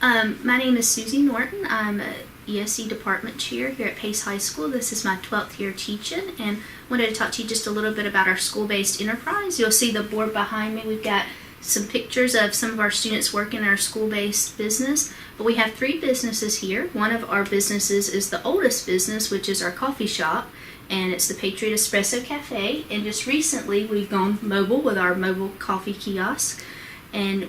My name is Susie Norton. I'm a ESE department chair here at Pace High School. This is my 12th year teaching, and wanted to talk to you just a little bit about our school-based enterprise. You'll see the board behind me. We've got some pictures of some of our students working in our school-based business, but we have 3 businesses here. One of our businesses is the oldest business, which is our coffee shop, and it's the Patriot Espresso Cafe. And just recently we've gone mobile with our mobile coffee kiosk. And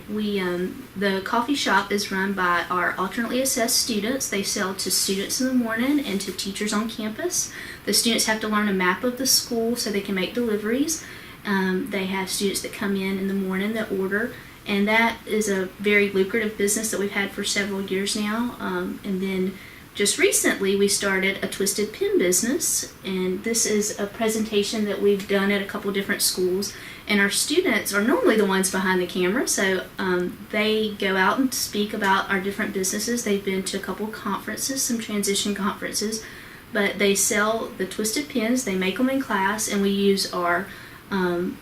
the coffee shop is run by our alternately assessed students. They sell to students in the morning and to teachers on campus. The students have to learn a map of the school so they can make deliveries. They have students that come in the morning that order, and that is a very lucrative business that we've had for several years now. And then just recently we started a twisted pen business, and this is a presentation that we've done at a couple different schools. And our students are normally the ones behind the camera, so they go out and speak about our different businesses. They've been to a couple conferences, some transition conferences, but they sell the twisted pens. They make them in class, and we use our varying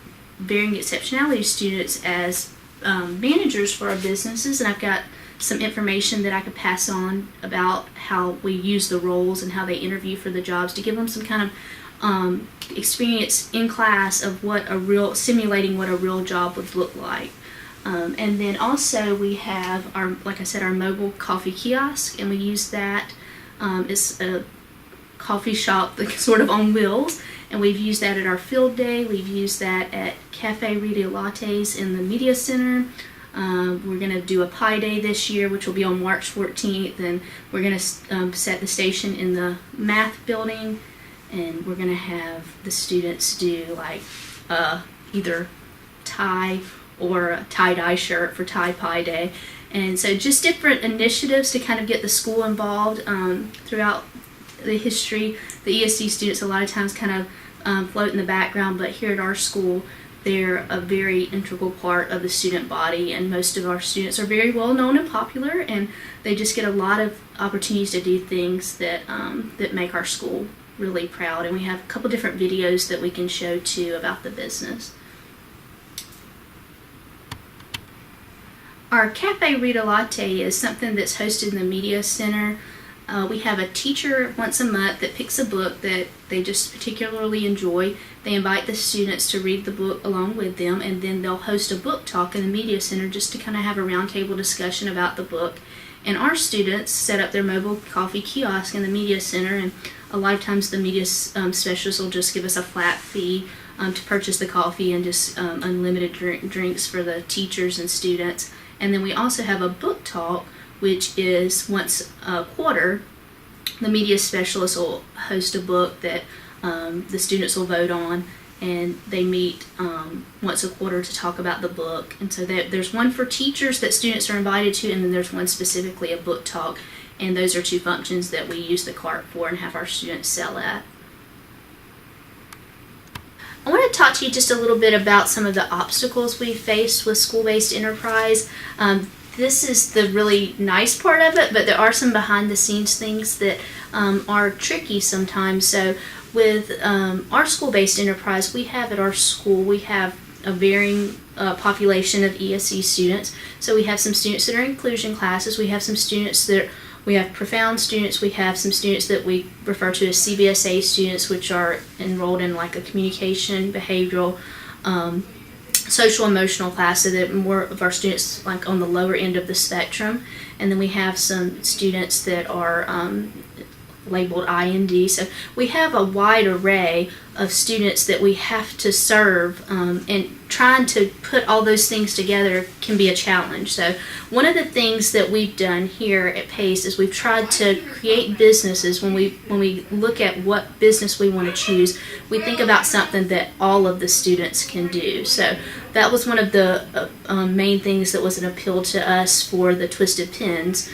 exceptionality students as managers for our businesses. And I've got some information that I could pass on about how we use the roles and how they interview for the jobs to give them some kind of experience in class of simulating what a real job would look like. And then also we have like I said, our mobile coffee kiosk, and we use that. It's a coffee shop that's sort of on wheels, and we've used that at our field day. We've used that at Cafe Rita Lattes in the media center. We're going to do a pie day this year, which will be on March 14th, and we're going to set the station in the math building. And we're going to have the students do like either tie or a tie-dye shirt for Tie Pie Day. And so just different initiatives to kind of get the school involved throughout the history. The ESC students a lot of times kind of float in the background, but here at our school they're a very integral part of the student body, and most of our students are very well known and popular, and they just get a lot of opportunities to do things that make our school really proud. And we have a couple different videos that we can show too about the business. Our Cafe Rita Latte is something that's hosted in the media center. We have a teacher once a month that picks a book that they just particularly enjoy. They invite the students to read the book along with them, and then they'll host a book talk in the media center just to kind of have a roundtable discussion about the book. And our students set up their mobile coffee kiosk in the media center, and a lot of times the media specialists will just give us a flat fee to purchase the coffee, and just unlimited drinks for the teachers and students. And then we also have a book talk, which is once a quarter. The media specialist will host a book that the students will vote on, and they meet once a quarter to talk about the book. And so there's one for teachers that students are invited to, and then there's one specifically a book talk, and those are 2 functions that we use the cart for and have our students sell at. I want to talk to you just a little bit about some of the obstacles we faced with school-based enterprise. This is the really nice part of it, but there are some behind-the-scenes things that are tricky sometimes. So with our school-based enterprise, we have a varying population of ESE students. So we have some students that are inclusion classes. We have some students we have profound students. We have some students that we refer to as CBSA students, which are enrolled in like a communication, behavioral, social emotional class, so that more of our students like on the lower end of the spectrum. And then we have some students that are labeled IND. So we have a wide array of students that we have to serve, and trying to put all those things together can be a challenge. So one of the things that we've done here at Pace is we've tried to create businesses. When we look at what business we want to choose, we think about something that all of the students can do. So that was one of the main things that was an appeal to us for the twisted pens.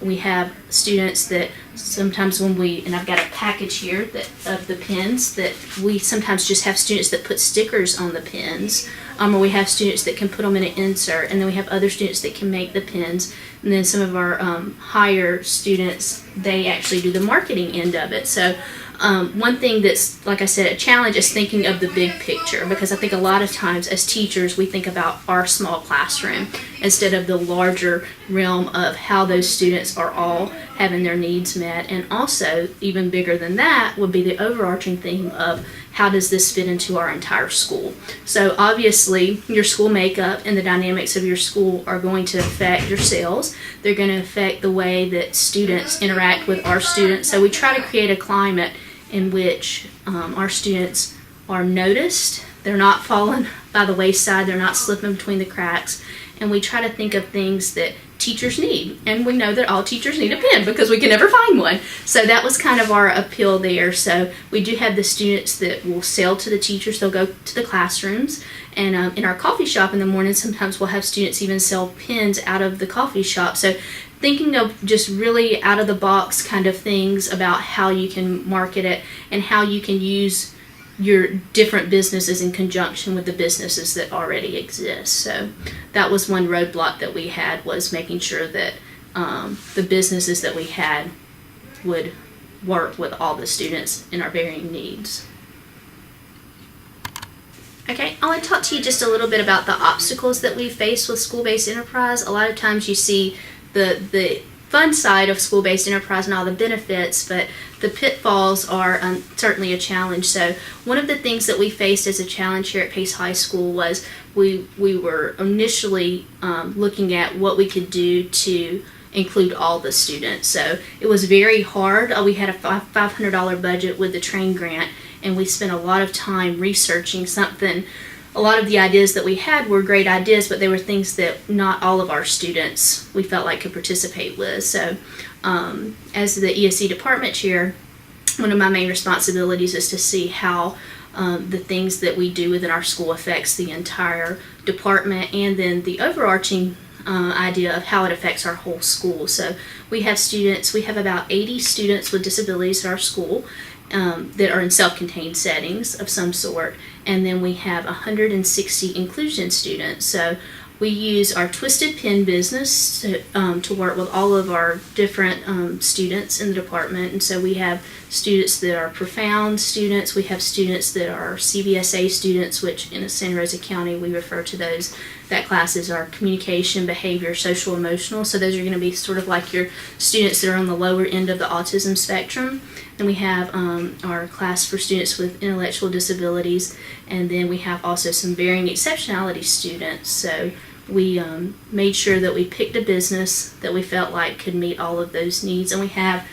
We have students that sometimes and I've got a package here of the pens, that we sometimes just have students that put stickers on the pens, or we have students that can put them in an insert, and then we have other students that can make the pens, and then some of our higher students, they actually do the marketing end of it. So one thing that's, like I said, a challenge is thinking of the big picture, because I think a lot of times as teachers we think about our small classroom instead of the larger realm of how those students are all having their needs met. And also, even bigger than that would be the overarching theme of how does this fit into our entire school. So obviously your school makeup and the dynamics of your school are going to affect your sales. They're going to affect the way that students interact with our students. So we try to create a climate in which our students are noticed, they're not falling by the wayside, they're not slipping between the cracks, and we try to think of things that teachers need. And we know that all teachers need a pen because we can never find one. So that was kind of our appeal there. So we do have the students that will sell to the teachers, they'll go to the classrooms, and in our coffee shop in the morning sometimes we'll have students even sell pens out of the coffee shop. So thinking of just really out of the box kind of things about how you can market it and how you can use your different businesses in conjunction with the businesses that already exist. So that was one roadblock that we had, was making sure that the businesses that we had would work with all the students in our varying needs. Okay, I want to talk to you just a little bit about the obstacles that we face with school-based enterprise. A lot of times you see the fun side of school-based enterprise and all the benefits, but the pitfalls are certainly a challenge. So one of the things that we faced as a challenge here at Pace High School was we were initially looking at what we could do to include all the students. So it was very hard. We had a $500 budget with the train grant, and we spent a lot of time researching something. A lot of the ideas that we had were great ideas, but they were things that not all of our students we felt like could participate with. So as the ESC department chair, one of my main responsibilities is to see how the things that we do within our school affects the entire department, and then the overarching idea of how it affects our whole school. So we have students, we have about 80 students with disabilities at our school that are in self-contained settings of some sort, and then we have 160 inclusion students. So we use our Twisted Pen business to work with all of our different students in the department. And so we have students that are profound students, we have students that are CBSA students, which in Santa Rosa County we refer to that class as our communication, behavior, social, emotional. So those are going to be sort of like your students that are on the lower end of the autism spectrum. Then we have our class for students with intellectual disabilities, and then we have also some varying exceptionality students. So we made sure that we picked a business that we felt like could meet all of those needs. And we have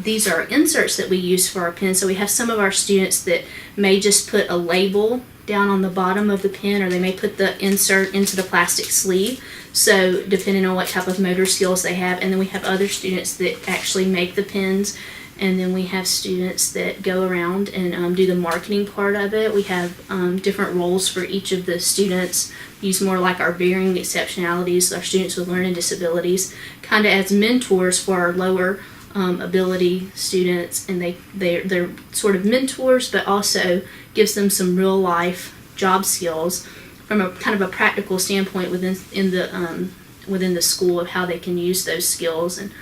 these are inserts that we use for our pen. So we have some of our students that may just put a label down on the bottom of the pen, or they may put the insert into the plastic sleeve, so depending on what type of motor skills they have. And then we have other students that actually make the pens, and then we have students that go around and do the marketing part of it. We have different roles for each of the students, use more like our varying exceptionalities, our students with learning disabilities, kind of as mentors for our lower ability students, and they're sort of mentors, but also gives them some real life job skills from a kind of a practical standpoint within the school of how they can use those skills. And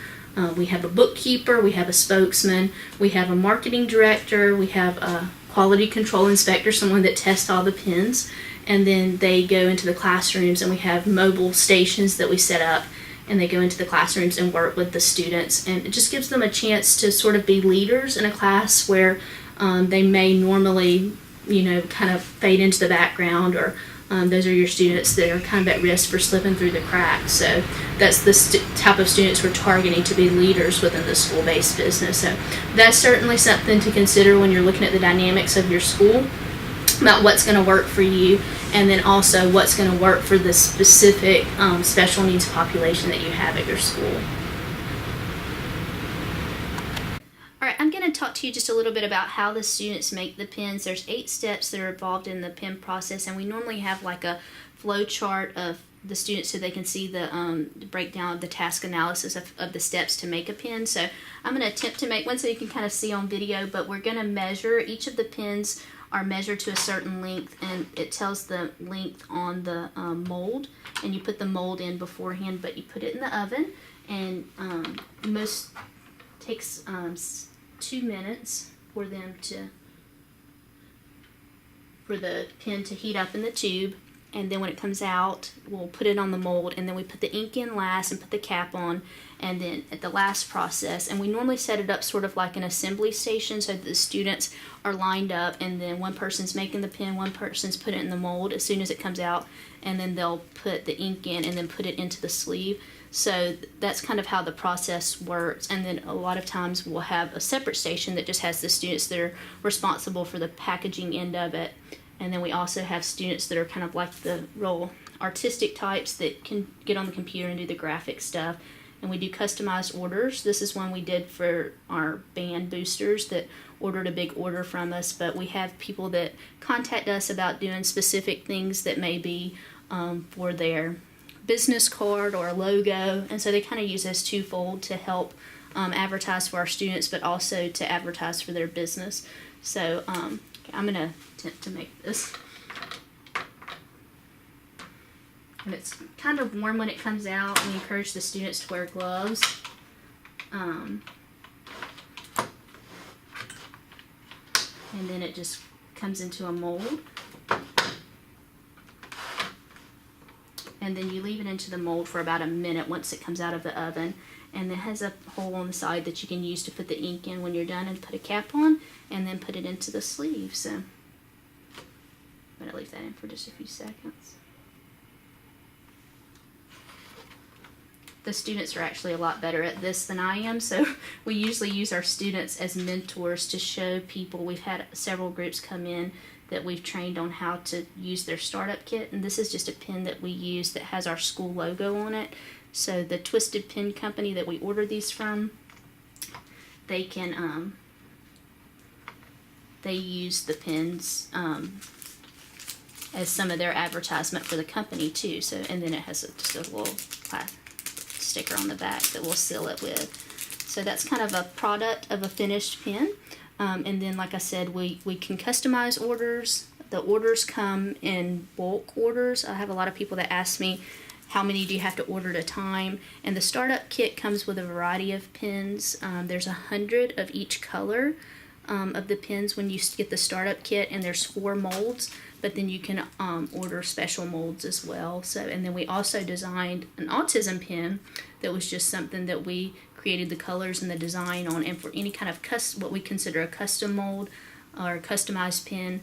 we have a bookkeeper, we have a spokesman, we have a marketing director, we have a quality control inspector, someone that tests all the pens, and then they go into the classrooms, and we have mobile stations that we set up, and they go into the classrooms and work with the students. And it just gives them a chance to sort of be leaders in a class where they may normally, kind of fade into the background, or those are your students that are kind of at risk for slipping through the cracks. So that's the type of students we're targeting to be leaders within the school-based business. So that's certainly something to consider when you're looking at the dynamics of your school, about what's going to work for you, and then also what's going to work for the specific special needs population that you have at your school. Alright, I'm going to talk to you just a little bit about how the students make the pens. There's 8 steps that are involved in the pen process, and we normally have like a flow chart of the students so they can see the breakdown of the task analysis of the steps to make a pen. So I'm going to attempt to make one so you can kind of see on video, but we're going to measure. Each of the pens are measured to a certain length, and it tells the length on the mold, and you put the mold in beforehand, but you put it in the oven, and most takes 2 minutes for the pen to heat up in the tube, and then when it comes out, we'll put it on the mold, and then we put the ink in last and put the cap on, and then at the last process, and we normally set it up sort of like an assembly station so that the students are lined up, and then one person's making the pen, one person's putting it in the mold as soon as it comes out, and then they'll put the ink in and then put it into the sleeve. So that's kind of how the process works. And then a lot of times we'll have a separate station that just has the students that are responsible for the packaging end of it. And then we also have students that are kind of like the real artistic types that can get on the computer and do the graphic stuff. And we do customized orders. This is one we did for our band boosters that ordered a big order from us. But we have people that contact us about doing specific things that may be for their business card or a logo. And so they kind of use us twofold to help advertise for our students, but also to advertise for their business. So I'm going to attempt to make this. And it's kind of warm when it comes out. We encourage the students to wear gloves. And then it just comes into a mold. And then you leave it into the mold for about a minute once it comes out of the oven. And it has a hole on the side that you can use to put the ink in when you're done, and put a cap on, and then put it into the sleeve. So I'm going to leave that in for just a few seconds. The students are actually a lot better at this than I am, so we usually use our students as mentors to show people. We've had several groups come in that we've trained on how to use their startup kit, and this is just a pen that we use that has our school logo on it. So the Twisted Pen company that we order these from, they can they use the pens as some of their advertisement for the company too. So, and then it has just a little sticker on the back that we'll seal it with. So that's kind of a product of a finished pen. And then, like I said, we can customize orders. The orders come in bulk orders. I have a lot of people that ask me, how many do you have to order at a time? And the startup kit comes with a variety of pens. There's 100 of each color of the pens when you get the startup kit, and there's 4 molds, but then you can order special molds as well. So, and then we also designed an autism pen that was just something that we created the colors and the design on. And for any kind of what we consider a custom mold or a customized pen,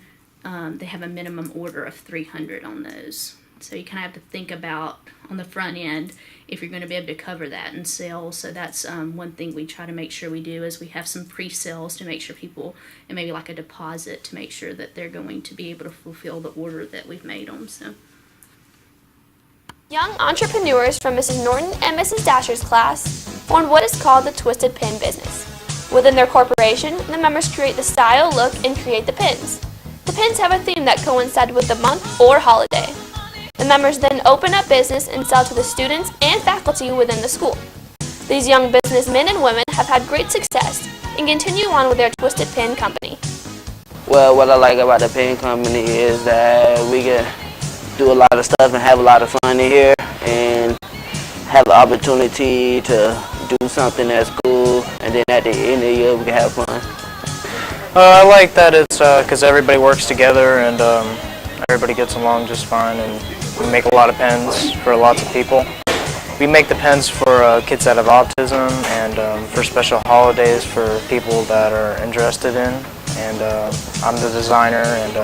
they have a minimum order of 300 on those. So you kind of have to think about on the front end if you're going to be able to cover that in sales. So that's one thing we try to make sure we do, is we have some pre-sales to make sure people, and maybe like a deposit to make sure that they're going to be able to fulfill the order that we've made them. So. Young entrepreneurs from Mrs. Norton and Mrs. Dasher's class formed what is called the Twisted Pen business. Within their corporation, the members create the style, look, and create the pins. The pins have a theme that coincides with the month or holiday. The members then open up business and sell to the students and faculty within the school. These young businessmen and women have had great success and continue on with their Twisted Pen company. Well, what I like about the pen company is that we can do a lot of stuff and have a lot of fun in here, and have the opportunity to do something that's cool, and then at the end of the year we can have fun. I like that it's because everybody works together, and everybody gets along just fine, and we make a lot of pens for lots of people. We make the pens for kids that have autism, and for special holidays for people that are interested in. And I'm the designer, and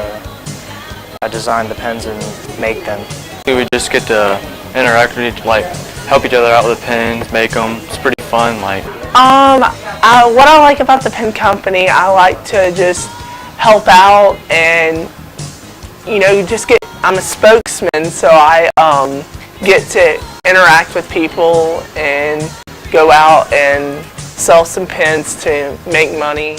I design the pens and make them. We just get to interact with each, like help each other out with the pens, make them. It's pretty fun. Like. What I like about the pen company, I like to just help out and, you know, I'm a spokesman, so I get to interact with people and go out and sell some pens to make money.